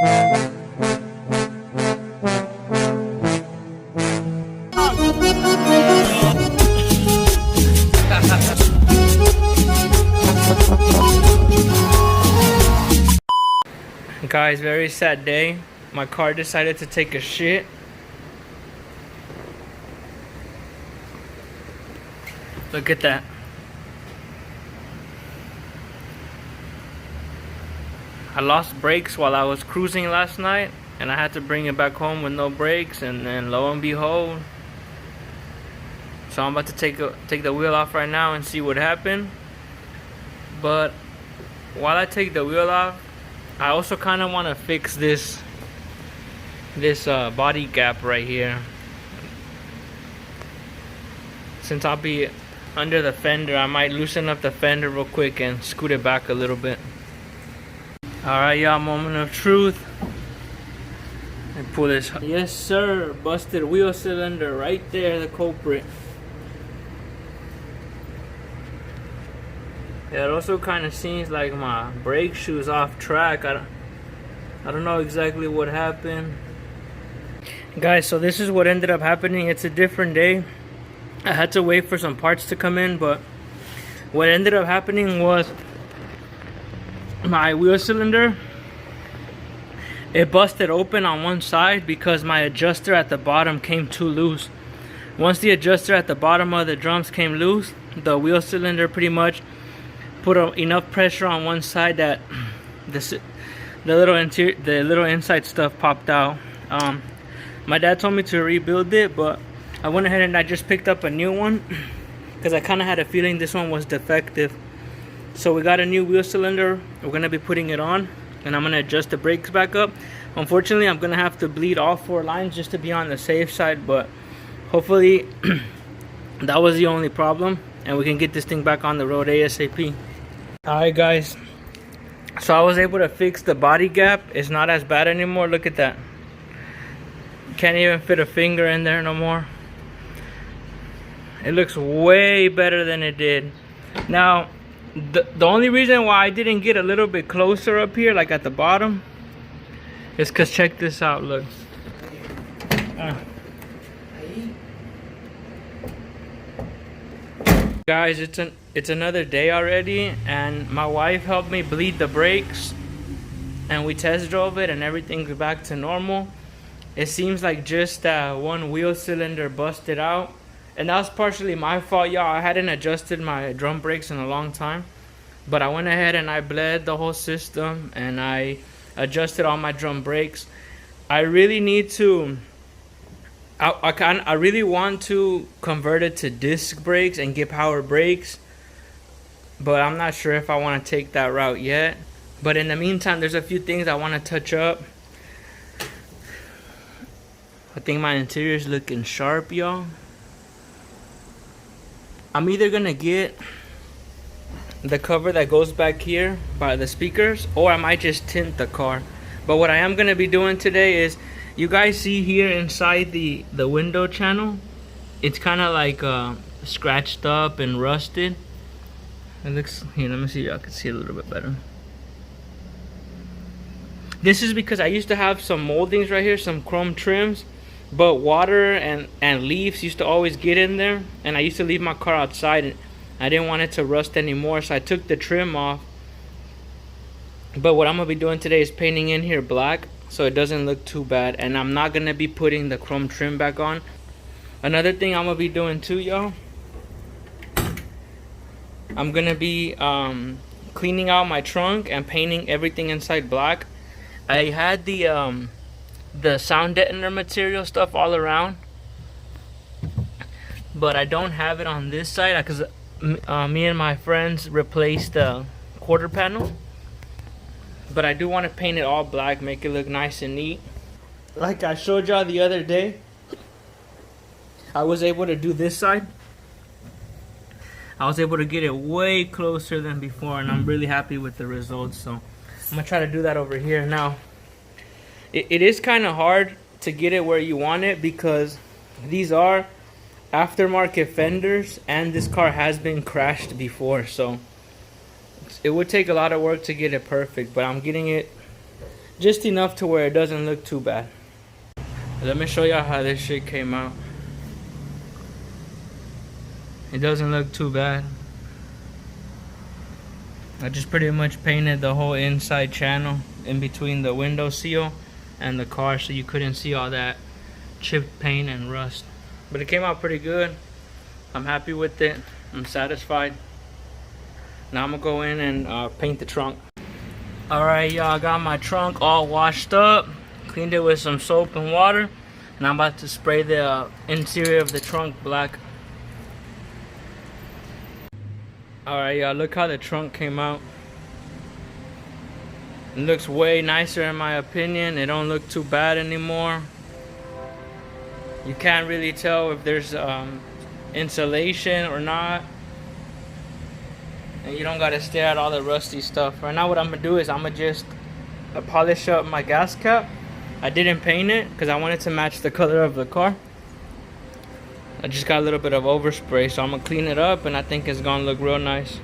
Guys, very sad day. My car decided to take a shit. Look at that. I lost brakes while I was cruising last night, and I had to bring it back home with no brakes, and then lo and behold. So I'm about to take the wheel off right now and see what happened. But while I take the wheel off, I also kind of want to fix this body gap right here. Since I'll be under the fender, I might loosen up the fender real quick and scoot it back a little bit. Alright, y'all, moment of truth. Let me pull this. Yes, sir. Busted wheel cylinder right there, the culprit. Yeah, it also kind of seems like my brake shoe's off track. I don't know exactly what happened. Guys, so this is what ended up happening. It's a different day. I had to wait for some parts to come in, but what ended up happening was my wheel cylinder, it busted open on one side because my adjuster at the bottom came too loose. Once the adjuster at the bottom of the drums came loose, the wheel cylinder pretty much put enough pressure on one side that the little inside stuff popped out. My dad told me to rebuild it, but I went ahead and I just picked up a new one because I kind of had a feeling this one was defective. So we got a new wheel cylinder. We're gonna be putting it on, and I'm gonna adjust the brakes back up. Unfortunately, I'm gonna have to bleed all 4 lines just to be on the safe side, but hopefully that was the only problem and we can get this thing back on the road ASAP. Alright guys, so I was able to fix the body gap. It's not as bad anymore. Look at that. Can't even fit a finger in there no more. It looks way better than it did. Now, the only reason why I didn't get a little bit closer up here, like at the bottom, is because check this out, look. Guys, it's another day already, and my wife helped me bleed the brakes, and we test drove it, and everything's back to normal. It seems like just one wheel cylinder busted out, and that was partially my fault, y'all. I hadn't adjusted my drum brakes in a long time, but I went ahead and I bled the whole system, and I adjusted all my drum brakes. I really need to I really want to convert it to disc brakes and get power brakes, but I'm not sure if I want to take that route yet. But in the meantime, there's a few things I want to touch up. I think my interior is looking sharp, y'all. I'm either gonna get the cover that goes back here by the speakers, or I might just tint the car. But what I am gonna be doing today is, you guys see here inside the window channel, it's kind of like scratched up and rusted. It looks, here, let me see if y'all can see it a little bit better. This is because I used to have some moldings right here, some chrome trims, but water and leaves used to always get in there, and I used to leave my car outside, and I didn't want it to rust anymore, so I took the trim off. But what I'm gonna be doing today is painting in here black so it doesn't look too bad, and I'm not gonna be putting the chrome trim back on. Another thing I'm gonna be doing too, y'all, I'm gonna be cleaning out my trunk and painting everything inside black. I had the sound deadener material stuff all around, but I don't have it on this side because me and my friends replaced the quarter panel. But I do want to paint it all black, make it look nice and neat. Like I showed y'all the other day, I was able to do this side. I was able to get it way closer than before, and I'm really happy with the results. So I'm gonna try to do that over here. Now, it is kind of hard to get it where you want it because these are aftermarket fenders, and this car has been crashed before, so it would take a lot of work to get it perfect. But I'm getting it just enough to where it doesn't look too bad. Let me show y'all how this shit came out. It doesn't look too bad. I just pretty much painted the whole inside channel in between the window seal and the car, so you couldn't see all that chipped paint and rust. But it came out pretty good. I'm happy with it. I'm satisfied. Now I'm gonna go in and paint the trunk. Alright, y'all, I got my trunk all washed up, cleaned it with some soap and water, and I'm about to spray the interior of the trunk black. Alright, y'all, look how the trunk came out. It looks way nicer in my opinion. It don't look too bad anymore. You can't really tell if there's insulation or not. And you don't gotta stare at all the rusty stuff. Right now what I'm gonna do is I'm gonna just polish up my gas cap. I didn't paint it because I wanted to match the color of the car. I just got a little bit of overspray, so I'm gonna clean it up and I think it's gonna look real nice.